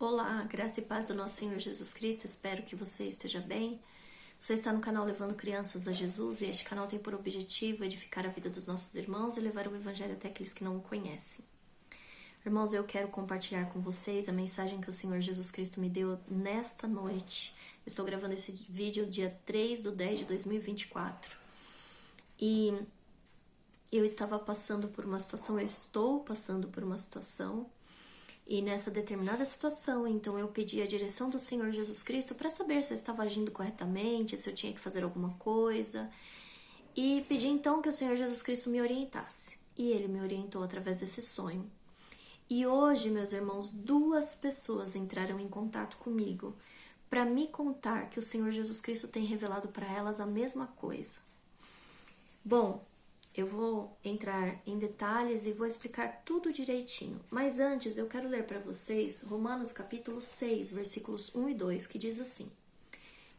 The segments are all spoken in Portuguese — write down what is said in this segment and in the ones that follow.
Olá, graça e paz do nosso Senhor Jesus Cristo, espero que você esteja bem. Você está no canal Levando Crianças a Jesus e este canal tem por objetivo edificar a vida dos nossos irmãos e levar o Evangelho até aqueles que não o conhecem. Irmãos, eu quero compartilhar com vocês a mensagem que o Senhor Jesus Cristo me deu nesta noite. Eu estou gravando esse vídeo dia 3/10/2024 e eu estava passando por uma situação, eu estou passando por uma situação. E nessa determinada situação, então eu pedi a direção do Senhor Jesus Cristo para saber se eu estava agindo corretamente, se eu tinha que fazer alguma coisa. E pedi então que o Senhor Jesus Cristo me orientasse. E Ele me orientou através desse sonho. E hoje, meus irmãos, 2 pessoas entraram em contato comigo para me contar que o Senhor Jesus Cristo tem revelado para elas a mesma coisa. Bom, eu vou entrar em detalhes e vou explicar tudo direitinho. Mas antes eu quero ler para vocês Romanos capítulo 6, versículos 1 e 2, que diz assim: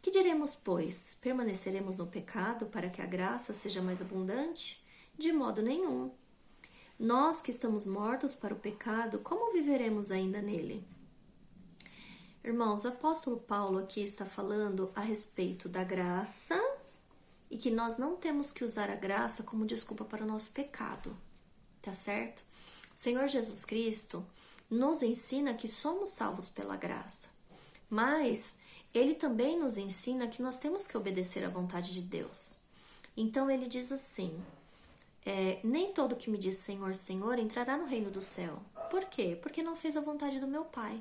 Que diremos, pois? Permaneceremos no pecado para que a graça seja mais abundante? De modo nenhum. Nós que estamos mortos para o pecado, como viveremos ainda nele? Irmãos, o apóstolo Paulo aqui está falando a respeito da graça e que nós não temos que usar a graça como desculpa para o nosso pecado, tá certo? O Senhor Jesus Cristo nos ensina que somos salvos pela graça, mas Ele também nos ensina que nós temos que obedecer à vontade de Deus. Então Ele diz assim, nem todo que me diz Senhor, Senhor entrará no reino do céu. Por quê? Porque não fez a vontade do meu Pai.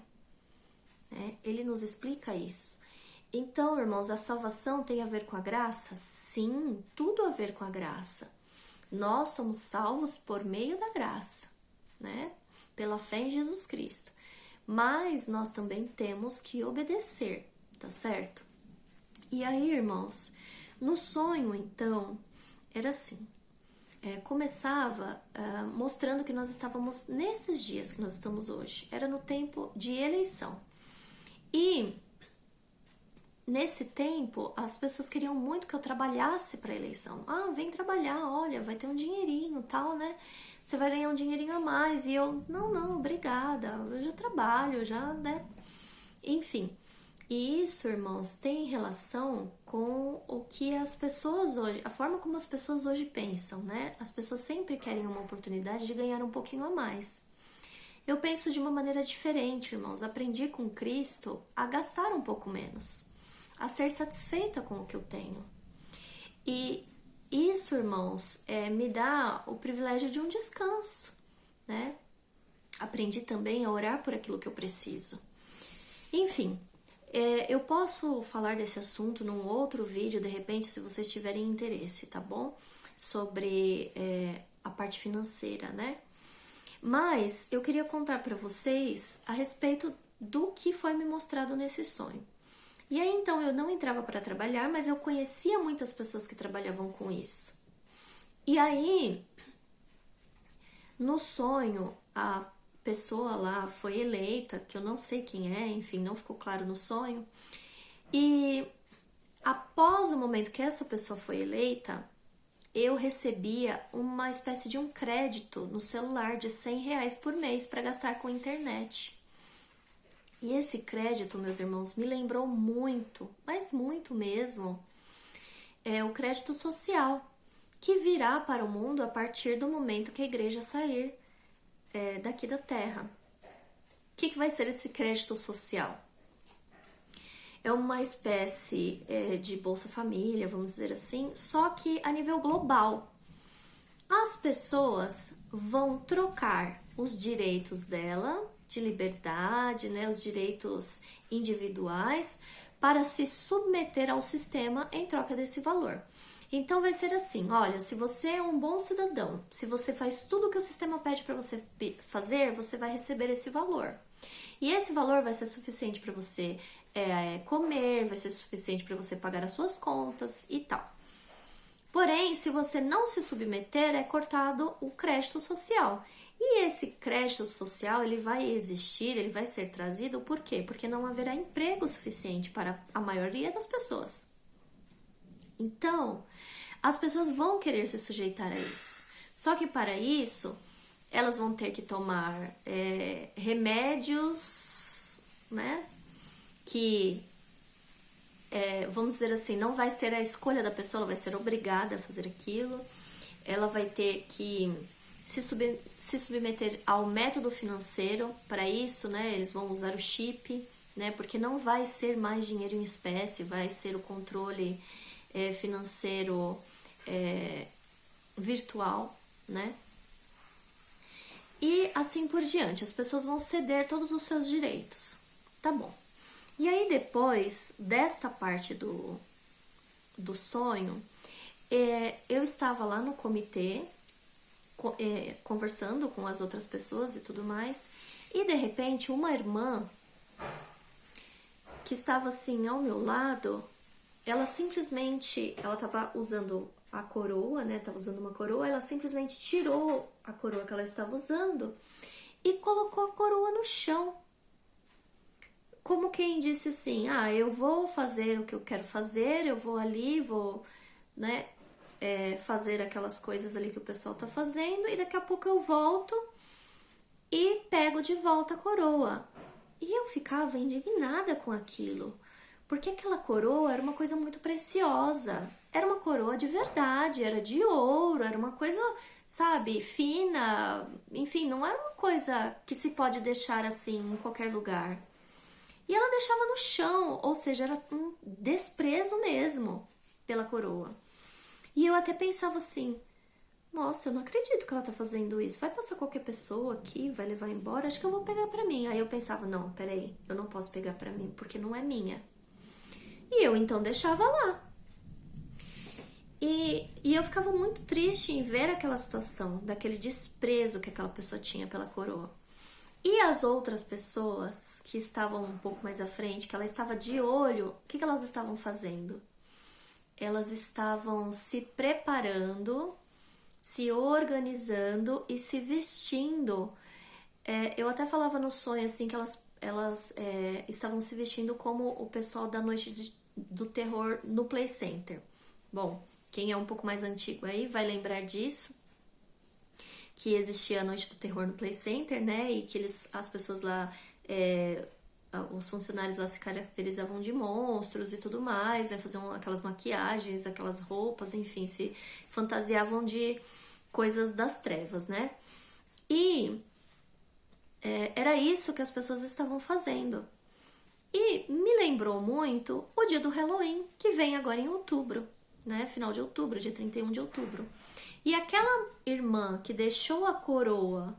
Ele nos explica isso. Então, irmãos, a salvação tem a ver com a graça? Sim, tudo a ver com a graça. Nós somos salvos por meio da graça, né? Pela fé em Jesus Cristo. Mas nós também temos que obedecer, tá certo? E aí, irmãos, no sonho, então, era assim. Começava mostrando que nós estávamos nesses dias que nós estamos hoje. Era no tempo de eleição. E nesse tempo, as pessoas queriam muito que eu trabalhasse para a eleição. Ah, vem trabalhar, olha, vai ter um dinheirinho, tal, né? Você vai ganhar um dinheirinho a mais. E eu, não, obrigada, eu já trabalho, já, né? Enfim, e isso, irmãos, tem relação com o que as pessoas hoje, a forma como as pessoas hoje pensam, né? As pessoas sempre querem uma oportunidade de ganhar um pouquinho a mais. Eu penso de uma maneira diferente, irmãos. Aprendi com Cristo a gastar um pouco menos, a ser satisfeita com o que eu tenho. E isso, irmãos, me dá o privilégio de um descanso, né? Aprendi também a orar por aquilo que eu preciso. Enfim, eu posso falar desse assunto num outro vídeo, de repente, se vocês tiverem interesse, tá bom? Sobre a parte financeira, né? Mas eu queria contar para vocês a respeito do que foi me mostrado nesse sonho. E aí, então, eu não entrava para trabalhar, mas eu conhecia muitas pessoas que trabalhavam com isso. E aí, no sonho, a pessoa lá foi eleita, que eu não sei quem é, enfim, não ficou claro no sonho. E após o momento que essa pessoa foi eleita, eu recebia uma espécie de um crédito no celular de R$100 por mês para gastar com internet. E esse crédito, meus irmãos, me lembrou muito, mas muito mesmo, o crédito social, que virá para o mundo a partir do momento que a igreja sair daqui da terra. O que vai ser esse crédito social? É uma espécie de Bolsa Família, vamos dizer assim, só que a nível global. As pessoas vão trocar os direitos dela, de liberdade, né, os direitos individuais, para se submeter ao sistema em troca desse valor. Então vai ser assim, olha, se você é um bom cidadão, se você faz tudo o que o sistema pede para você fazer, você vai receber esse valor. E esse valor vai ser suficiente para você comer, vai ser suficiente para você pagar as suas contas e tal. Porém, se você não se submeter, é cortado o crédito social. E esse crédito social, ele vai existir, ele vai ser trazido por quê? Porque não haverá emprego suficiente para a maioria das pessoas. Então, as pessoas vão querer se sujeitar a isso. Só que para isso, elas vão ter que tomar remédios né? Que, vamos dizer assim, não vai ser a escolha da pessoa, ela vai ser obrigada a fazer aquilo. Ela vai ter que se submeter ao método financeiro. Para isso, né, eles vão usar o chip, né, porque não vai ser mais dinheiro em espécie, vai ser o controle financeiro virtual, né? E assim por diante, as pessoas vão ceder todos os seus direitos. Tá bom. E aí depois desta parte do sonho, eu estava lá no comitê, conversando com as outras pessoas e tudo mais, e de repente uma irmã que estava assim ao meu lado, ela simplesmente, ela estava usando a coroa, né? Estava usando uma coroa, ela simplesmente tirou a coroa que ela estava usando e colocou a coroa no chão. Como quem disse assim, eu vou fazer o que eu quero fazer, eu vou ali, vou, né, fazer aquelas coisas ali que o pessoal tá fazendo e daqui a pouco eu volto e pego de volta a coroa. E eu ficava indignada com aquilo, porque aquela coroa era uma coisa muito preciosa, era uma coroa de verdade, era de ouro, era uma coisa, sabe, fina, enfim, não era uma coisa que se pode deixar assim em qualquer lugar. E ela deixava no chão, ou seja, era um desprezo mesmo pela coroa. E eu até pensava assim, nossa, eu não acredito que ela tá fazendo isso. Vai passar qualquer pessoa aqui, vai levar embora, acho que eu vou pegar pra mim. Aí eu pensava, não, peraí, eu não posso pegar pra mim, porque não é minha. E eu então deixava lá. E eu ficava muito triste em ver aquela situação, daquele desprezo que aquela pessoa tinha pela coroa. E as outras pessoas que estavam um pouco mais à frente, que ela estava de olho, o que elas estavam fazendo? Elas estavam se preparando, se organizando e se vestindo. Eu até falava no sonho assim que elas estavam se vestindo como o pessoal da noite do terror no Play Center. Bom, quem é um pouco mais antigo aí vai lembrar disso, que existia a noite do terror no Play Center, né? E que as pessoas lá, os funcionários lá se caracterizavam de monstros e tudo mais, né? Faziam aquelas maquiagens, aquelas roupas, enfim, se fantasiavam de coisas das trevas, né? E era isso que as pessoas estavam fazendo. E me lembrou muito o dia do Halloween, que vem agora em outubro, né? Final de outubro, dia 31 de outubro. E aquela irmã que deixou a coroa,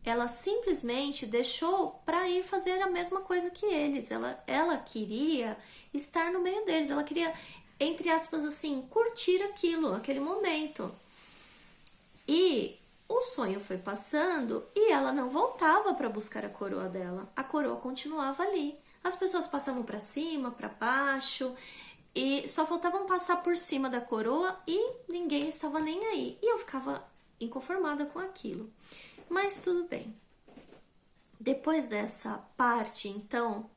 ela simplesmente deixou para ir fazer a mesma coisa que eles. Ela queria estar no meio deles, ela queria, entre aspas, assim, curtir aquilo, aquele momento. E o sonho foi passando e ela não voltava para buscar a coroa dela. A coroa continuava ali. As pessoas passavam para cima, para baixo, e só faltavam passar por cima da coroa e ninguém estava nem aí. E eu ficava inconformada com aquilo. Mas tudo bem. Depois dessa parte, então,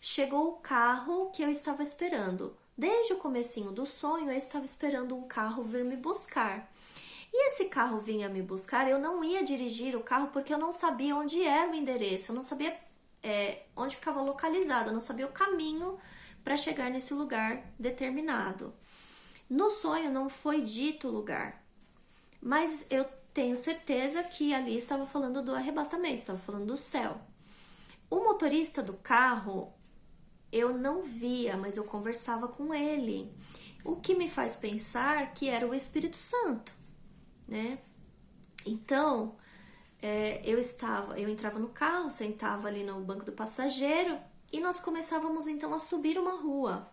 chegou o carro que eu estava esperando. Desde o comecinho do sonho, eu estava esperando um carro vir me buscar. E esse carro vinha me buscar, eu não ia dirigir o carro porque eu não sabia onde era o endereço, eu não sabia onde ficava localizado, eu não sabia o caminho para chegar nesse lugar determinado. No sonho não foi dito o lugar, mas eu tenho certeza que ali estava falando do arrebatamento, estava falando do céu. O motorista do carro eu não via, mas eu conversava com ele, o que me faz pensar que era o Espírito Santo, né? Então, eu entrava no carro, sentava ali no banco do passageiro e nós começávamos então a subir uma rua.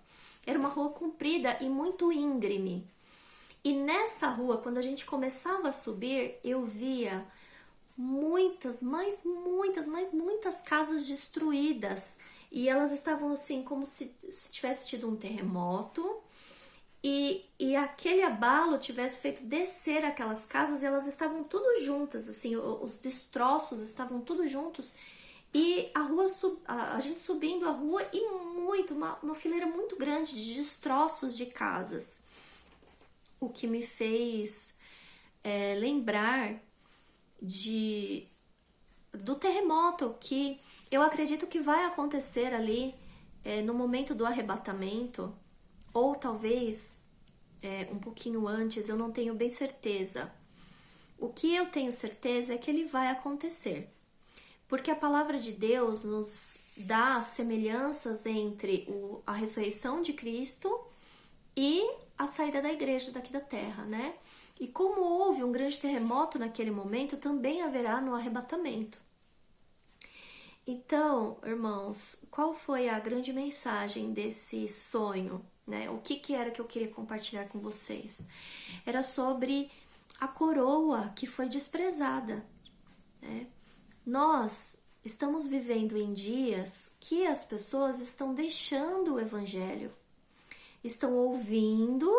Era uma rua comprida e muito íngreme. E nessa rua, quando a gente começava a subir, eu via muitas casas destruídas. E elas estavam assim, como se tivesse tido um terremoto. E aquele abalo tivesse feito descer aquelas casas e elas estavam tudo juntas, assim, os destroços estavam tudo juntos. E a rua, a gente subindo a rua e uma fileira muito grande de destroços de casas. O que me fez lembrar do terremoto, que eu acredito que vai acontecer ali no momento do arrebatamento, ou talvez um pouquinho antes, eu não tenho bem certeza. O que eu tenho certeza é que ele vai acontecer, porque a palavra de Deus nos dá semelhanças entre a ressurreição de Cristo e a saída da igreja daqui da terra, né? E como houve um grande terremoto naquele momento, também haverá no arrebatamento. Então, irmãos, qual foi a grande mensagem desse sonho, né? O que era que eu queria compartilhar com vocês? Era sobre a coroa que foi desprezada, né? Nós estamos vivendo em dias que as pessoas estão deixando o evangelho, estão ouvindo,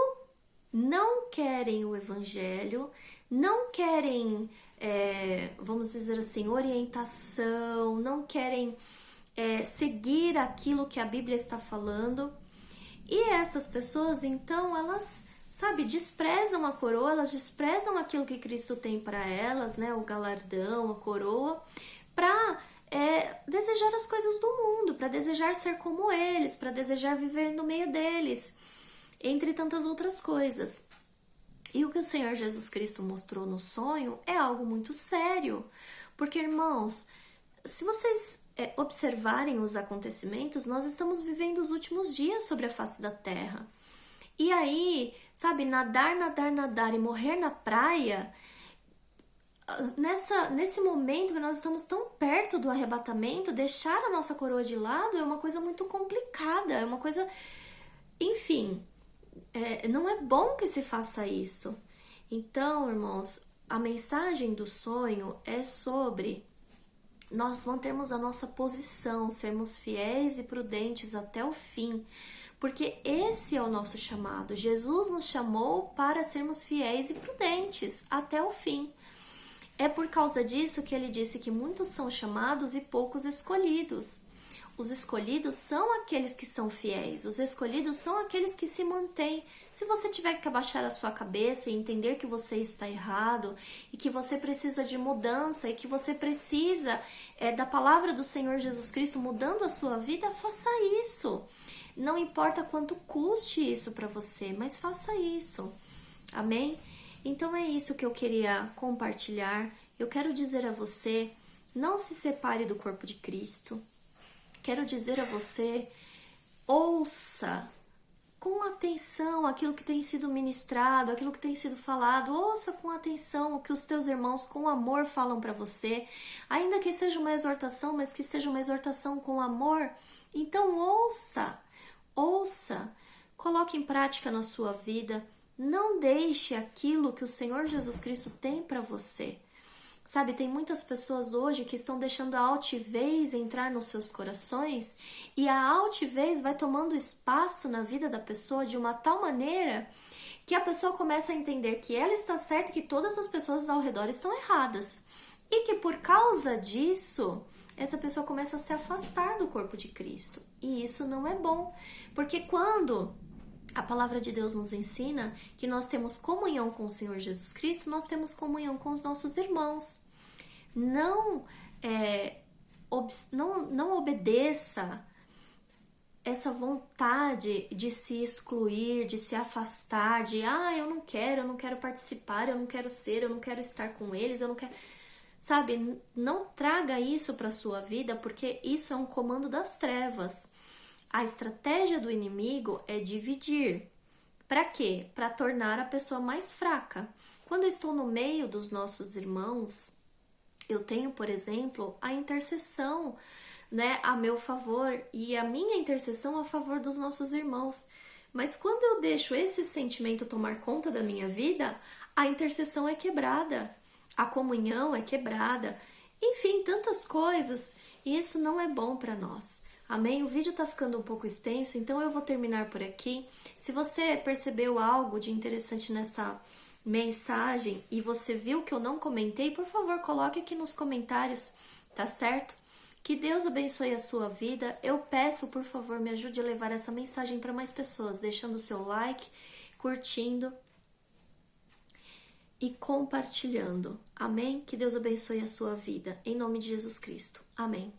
não querem o evangelho, não querem, vamos dizer assim, orientação, não querem seguir aquilo que a Bíblia está falando. E essas pessoas, então, elas, sabe, desprezam a coroa, elas desprezam aquilo que Cristo tem para elas, né? O galardão, a coroa, para desejar as coisas do mundo, para desejar ser como eles, para desejar viver no meio deles, entre tantas outras coisas. E o que o Senhor Jesus Cristo mostrou no sonho é algo muito sério, porque, irmãos, se vocês observarem os acontecimentos, nós estamos vivendo os últimos dias sobre a face da terra. E aí, sabe, nadar e morrer na praia, nesse momento que nós estamos tão perto do arrebatamento, deixar a nossa coroa de lado é uma coisa muito complicada, é uma coisa... Enfim, não é bom que se faça isso. Então, irmãos, a mensagem do sonho é sobre nós mantermos a nossa posição, sermos fiéis e prudentes até o fim, porque esse é o nosso chamado. Jesus nos chamou para sermos fiéis e prudentes até o fim. É por causa disso que ele disse que muitos são chamados e poucos escolhidos. Os escolhidos são aqueles que são fiéis, os escolhidos são aqueles que se mantêm. Se você tiver que abaixar a sua cabeça e entender que você está errado e que você precisa de mudança e que você precisa da palavra do Senhor Jesus Cristo mudando a sua vida, faça isso. Não importa quanto custe isso para você, mas faça isso. Amém? Então é isso que eu queria compartilhar. Eu quero dizer a você, não se separe do corpo de Cristo. Quero dizer a você, ouça com atenção aquilo que tem sido ministrado, aquilo que tem sido falado. Ouça com atenção o que os teus irmãos com amor falam para você. Ainda que seja uma exortação, mas que seja uma exortação com amor. Então ouça, coloque em prática na sua vida. Não deixe aquilo que o Senhor Jesus Cristo tem para você. Sabe, tem muitas pessoas hoje que estão deixando a altivez entrar nos seus corações e a altivez vai tomando espaço na vida da pessoa de uma tal maneira que a pessoa começa a entender que ela está certa e que todas as pessoas ao redor estão erradas. E que por causa disso, essa pessoa começa a se afastar do corpo de Cristo. E isso não é bom, porque quando a palavra de Deus nos ensina que nós temos comunhão com o Senhor Jesus Cristo, nós temos comunhão com os nossos irmãos. Não obedeça essa vontade de se excluir, de se afastar, de eu não quero participar, eu não quero ser, eu não quero estar com eles, eu não quero... Sabe, não traga isso para sua vida, porque isso é um comando das trevas. A estratégia do inimigo é dividir. Para quê? Para tornar a pessoa mais fraca. Quando eu estou no meio dos nossos irmãos, eu tenho, por exemplo, a intercessão, né, a meu favor e a minha intercessão a favor dos nossos irmãos. Mas quando eu deixo esse sentimento tomar conta da minha vida, a intercessão é quebrada, a comunhão é quebrada, enfim, tantas coisas, e isso não é bom para nós. Amém? O vídeo tá ficando um pouco extenso, então eu vou terminar por aqui. Se você percebeu algo de interessante nessa mensagem e você viu que eu não comentei, por favor, coloque aqui nos comentários, tá certo? Que Deus abençoe a sua vida. Eu peço, por favor, me ajude a levar essa mensagem para mais pessoas, deixando o seu like, curtindo. e compartilhando. Amém? Que Deus abençoe a sua vida. Em nome de Jesus Cristo. Amém.